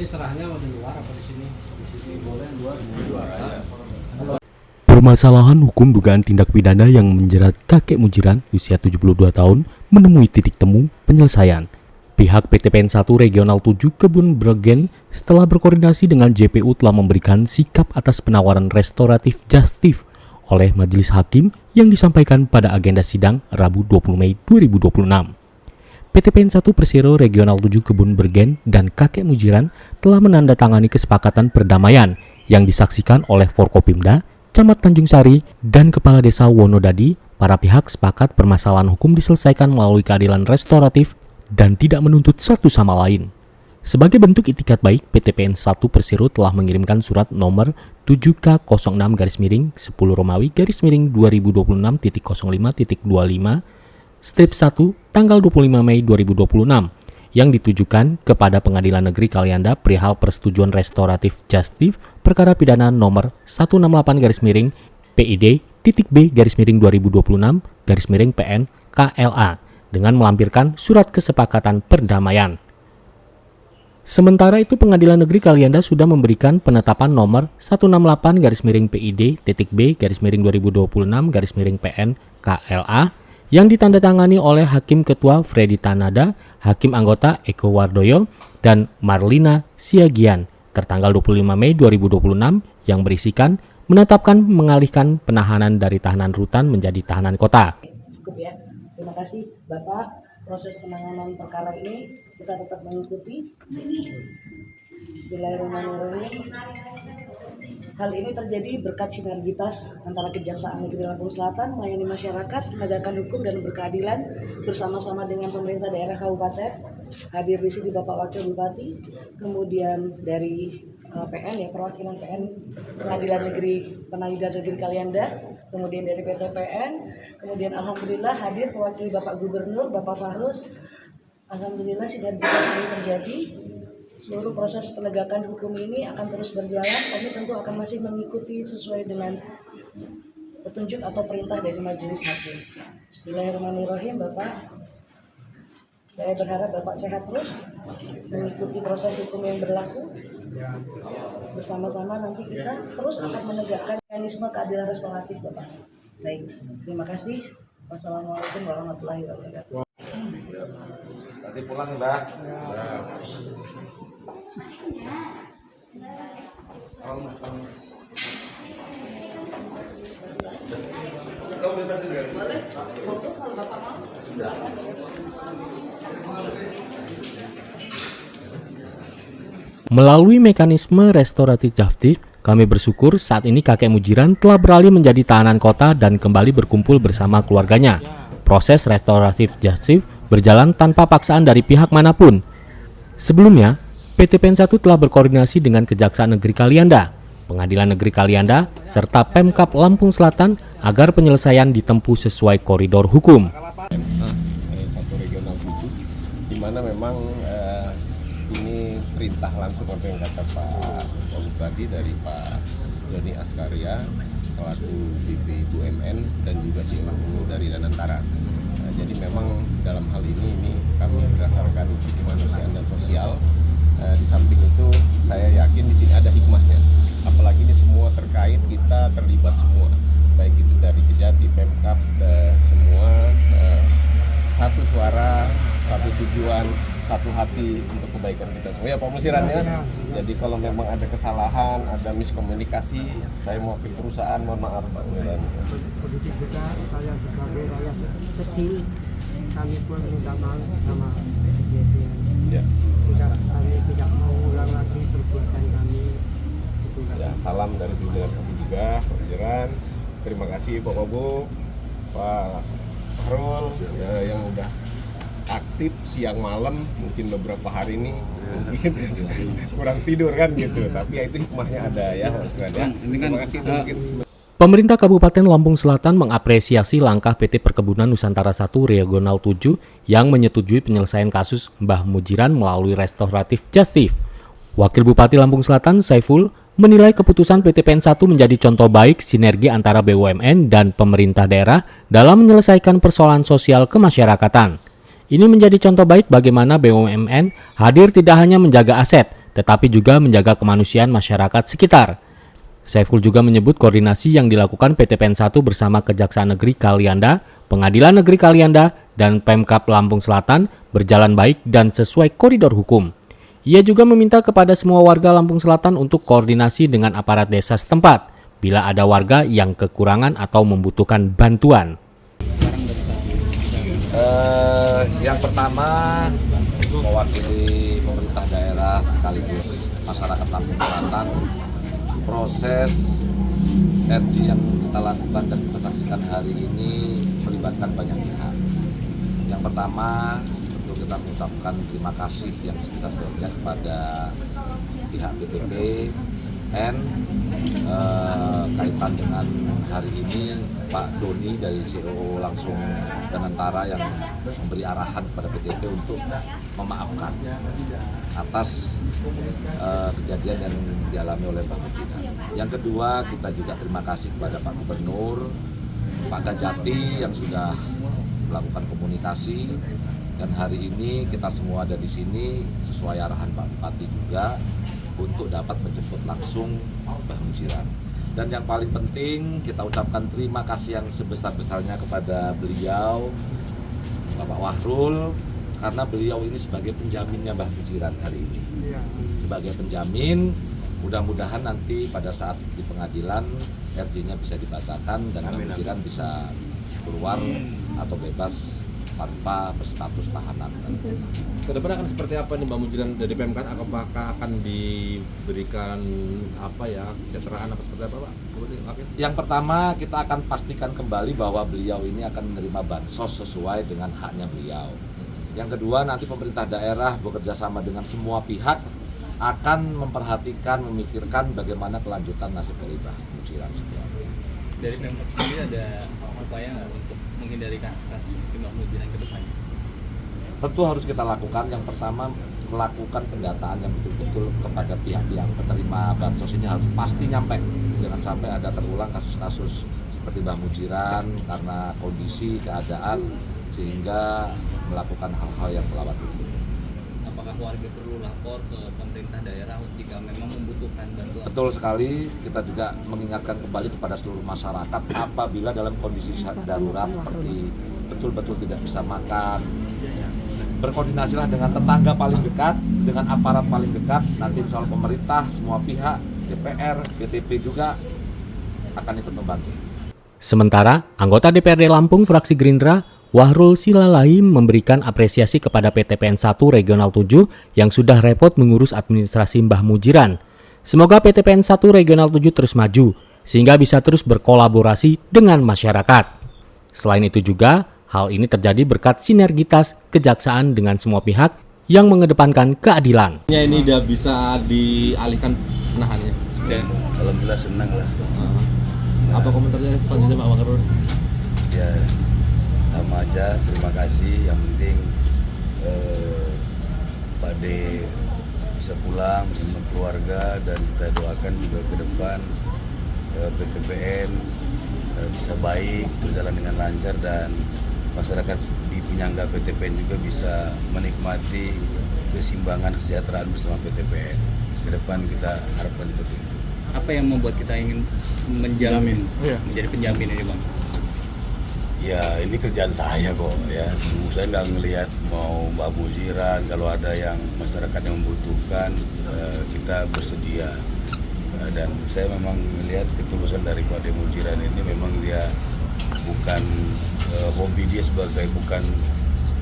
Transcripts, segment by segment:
serahnya mau di luar apa di sini? Di sini boleh, luar aja. Permasalahan hukum dugaan tindak pidana yang menjerat kakek Mujiran usia 72 tahun menemui titik temu penyelesaian. Pihak PTPN 1 Regional 7 Kebun Bregen setelah berkoordinasi dengan JPU telah memberikan sikap atas penawaran restoratif justice oleh Majelis Hakim yang disampaikan pada agenda sidang Rabu 20 Mei 2026. PTPN 1 Persero Regional 7 Kebun Bregen dan kakek Mujiran telah menandatangani kesepakatan perdamaian yang disaksikan oleh Forkopimda, Camat Tanjung Sari, dan Kepala Desa Wonodadi. Para pihak sepakat permasalahan hukum diselesaikan melalui keadilan restoratif dan tidak menuntut satu sama lain. Sebagai bentuk itikat baik, PTPN 1 Persero telah mengirimkan surat nomor 7K06-10 Romawi _2026.05.25 strip 1 tanggal 25 Mei 2026 yang ditujukan kepada Pengadilan Negeri Kalianda perihal persetujuan restoratif justice perkara pidana nomor 168 PID.B-2026 KLA dengan melampirkan surat kesepakatan perdamaian. Sementara itu, Pengadilan Negeri Kalianda sudah memberikan penetapan nomor 168 PID.B-2026 KLA yang ditandatangani oleh Hakim Ketua Freddy Tanada, Hakim Anggota Eko Wardoyo, dan Marlina Siagian tertanggal 25 Mei 2026 yang berisikan menetapkan mengalihkan penahanan dari tahanan rutan menjadi tahanan kota. Cukup ya. Terima kasih Bapak. Proses penanganan perkara ini kita tetap mengikuti. Bismillahirrahmanirrahim. Hal ini terjadi berkat sinergitas antara Kejaksaan Negeri Lampung Selatan melayani masyarakat, penegakan hukum dan berkeadilan bersama-sama dengan pemerintah daerah kabupaten. Hadir di sini Bapak Wakil Bupati, kemudian dari PN ya, perwakilan PN Pengadilan Negeri Kalianda, kemudian dari PTPN, kemudian alhamdulillah hadir mewakili Bapak Gubernur, Bapak Fahrus. Alhamdulillah sinergitas ini terjadi. Seluruh proses penegakan hukum ini akan terus berjalan. Kami tentu akan masih mengikuti sesuai dengan petunjuk atau perintah dari Majelis Hakim. Bismillahirrahmanirrahim, Bapak. Saya berharap Bapak sehat terus, mengikuti proses hukum yang berlaku. Bersama-sama nanti kita terus akan menegakkan mekanisme keadilan restoratif, Bapak. Baik, terima kasih. Wassalamualaikum warahmatullahi wabarakatuh. Nanti pulang, Mbak. Melalui mekanisme restoratif justice, kami bersyukur saat ini kakek Mujiran telah beralih menjadi tahanan kota dan kembali berkumpul bersama keluarganya. Proses restoratif justice berjalan tanpa paksaan dari pihak manapun. Sebelumnya, PTPN 1 telah berkoordinasi dengan Kejaksaan Negeri Kalianda, Pengadilan Negeri Kalianda, serta Pemkab Lampung Selatan agar penyelesaian ditempuh sesuai koridor hukum. Satu Regional 7, di mana memang ini perintah langsung apa yang kata Pak Wagub tadi dari Pak Joni Askaria selaku BP BUMN dan juga CEO dari Danantara. Jadi memang dalam hal ini kami berdasarkan kemanusiaan dan sosial. Di samping itu saya yakin di sini ada hikmahnya. Apalagi ini semua terkait, kita terlibat semua, baik itu dari Kejati, Pemkab, semua satu suara, satu tujuan, satu hati untuk kebaikan kita semua ya Pak Musiran ya. Jadi kalau memang ada kesalahan, ada miskomunikasi, saya mau ke perusahaan, mohon maaf Pak Musiran. Begitu juga saya sebagai rakyat kecil, kami pun minta maaf sama kejadian. Ya. Kami tidak mau ulang lagi perbuatan kami. Ya, salam dari pimpinan kami juga, Pak Musiran. Terima kasih Pak Wagub, Pak Harul yang udah aktif siang malam, mungkin beberapa hari ini mungkin kurang tidur kan gitu, tapi ya itu hikmahnya ada ya Mas Ran ya. Terima kasih mungkin. Pemerintah Kabupaten Lampung Selatan mengapresiasi langkah PT Perkebunan Nusantara 1 Regional 7 yang menyetujui penyelesaian kasus Mbah Mujiran melalui restoratif justice. Wakil Bupati Lampung Selatan Saiful menilai keputusan PTPN 1 menjadi contoh baik sinergi antara BUMN dan pemerintah daerah dalam menyelesaikan persoalan sosial kemasyarakatan. Ini menjadi contoh baik bagaimana BUMN hadir tidak hanya menjaga aset, tetapi juga menjaga kemanusiaan masyarakat sekitar. Saiful juga menyebut koordinasi yang dilakukan PT PN 1 bersama Kejaksaan Negeri Kalianda, Pengadilan Negeri Kalianda, dan Pemkab Lampung Selatan berjalan baik dan sesuai koridor hukum. Ia juga meminta kepada semua warga Lampung Selatan untuk koordinasi dengan aparat desa setempat bila ada warga yang kekurangan atau membutuhkan bantuan. Yang pertama, mewakili pemerintah daerah sekaligus masyarakat Lampung Selatan, proses RG yang kita lakukan dan kita saksikan hari ini melibatkan banyak pihak. Yang pertama, tentu kita mengucapkan terima kasih yang sebesar-besarnya kepada pihak BTP dan kaitan dengan hari ini Pak Doni dari CEO langsung Danantara yang memberi arahan kepada BTP untuk memaafkan atas kejadian yang dialami oleh Mbak Mujina. Yang kedua, kita juga terima kasih kepada Pak Gubernur, Pak Gajati yang sudah melakukan komunikasi, dan hari ini kita semua ada di sini sesuai arahan Pak Bupati juga untuk dapat menjemput langsung Mbah Mujiran. Dan yang paling penting kita ucapkan terima kasih yang sebesar-besarnya kepada beliau, Bapak Wahrul, karena beliau ini sebagai penjaminnya Mbah Mujiran hari ini. Sebagai penjamin, mudah-mudahan nanti pada saat di pengadilan RJ-nya bisa dibacakan dan Mbah Mujiran bisa keluar atau bebas tanpa berstatus tahanan. Kedepan akan seperti apa nih Mbak Mujiran dari PMK? Apakah akan diberikan kesejahteraan apa seperti apa Pak? Yang pertama, kita akan pastikan kembali bahwa beliau ini akan menerima bansos sesuai dengan haknya beliau. Yang kedua, nanti pemerintah daerah bekerja sama dengan semua pihak akan memperhatikan, memikirkan bagaimana kelanjutan nasib dari Mbah Mujiran sekian. Dari Pemkab sendiri ada upaya nggak untuk menghindari kasus Mbah Mujiran ke depannya? Tentu harus kita lakukan. Yang pertama, melakukan pendataan yang betul-betul kepada pihak yang penerima bansos ini harus pasti nyampe. Jangan sampai ada terulang kasus-kasus seperti Mbah Mujiran karena kondisi, keadaan, sehingga melakukan hal-hal yang melawan hukum. Apakah warga perlu lapor ke pemerintah daerah jika memang membutuhkan bantuan? Betul sekali, kita juga mengingatkan kembali kepada seluruh masyarakat apabila dalam kondisi darurat seperti betul-betul tidak bisa makan, berkoordinasilah dengan tetangga paling dekat, dengan aparat paling dekat, nanti insya Allah pemerintah, semua pihak, DPR, BTP juga akan ikut membantu. Sementara, anggota DPRD Lampung fraksi Gerindra, Wahrul Silalahi memberikan apresiasi kepada PT PN 1 Regional 7 yang sudah repot mengurus administrasi Mbah Mujiran. Semoga PT PN 1 Regional 7 terus maju, sehingga bisa terus berkolaborasi dengan masyarakat. Selain itu juga, hal ini terjadi berkat sinergitas kejaksaan dengan semua pihak yang mengedepankan keadilan. Ini udah bisa dialihkan penahannya. Dan Alhamdulillah senang lah. Apa komentarnya selanjutnya Pak Wahrul? Ya sama aja, terima kasih. Yang penting Pak D bisa pulang bersama keluarga, dan kita doakan juga ke depan PTPN bisa baik, berjalan dengan lancar, dan masyarakat di penyangga PTPN juga bisa menikmati keseimbangan kesejahteraan bersama PTPN. Ke depan kita harapkan seperti itu. apa yang membuat kita ingin menjamin menjadi penjamin ini, Bang? Ya ini kerjaan saya kok ya. Saya nggak ngelihat mau Mbak Mujiran, kalau ada yang masyarakat yang membutuhkan kita bersedia. Dan saya memang melihat ketulusan dari Pak Mujiran ini, memang dia bukan hobi dia bukan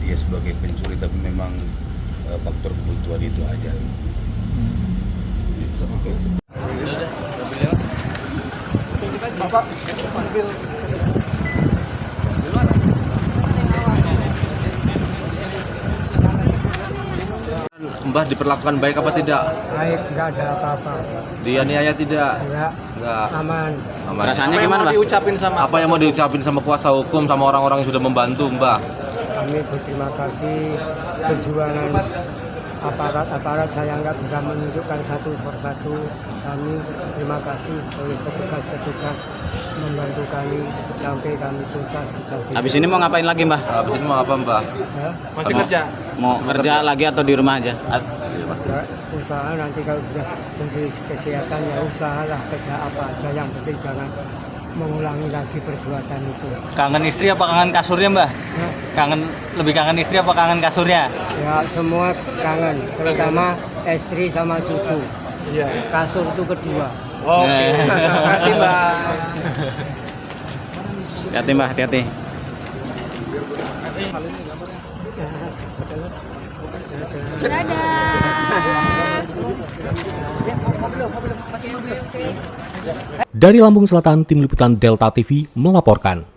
dia sebagai pencuri, tapi memang faktor kebutuhan itu aja. Mbah diperlakukan baik apa tidak? Baik, nggak ada apa-apa. Dianiaya tidak? Enggak, aman. Aman. Rasanya gimana, Mbah? Apa yang mau diucapin sama kuasa hukum, sama orang-orang yang sudah membantu, Mbah? Kami berterima kasih perjuangan aparat saya nggak bisa menunjukkan satu persatu. Kami terima kasih oleh petugas-petugas membantu kami sampai kami tuntas bisa. Habis ini mau ngapain lagi, Mbah? Habis ini mau apa, Mbah? Ya? Masih kerja? Mau kerja lagi atau di rumah aja? Di Pak? Ya, usaha nanti kalau sudah menteri kesehatan ya usahalah kerja apa aja, yang penting jangan mengulangi lagi perbuatan itu. Kangen istri apa kangen kasurnya, Mbah? Ya, Lebih kangen istri apa kangen kasurnya? ya semua kangen, terutama istri sama cucu. Iya. Kasur itu kedua. Oke. Terima kasih, Mbah. Hati-hati Mbak, hati-hati. Dari Lampung Selatan, Tim Liputan Delta TV melaporkan.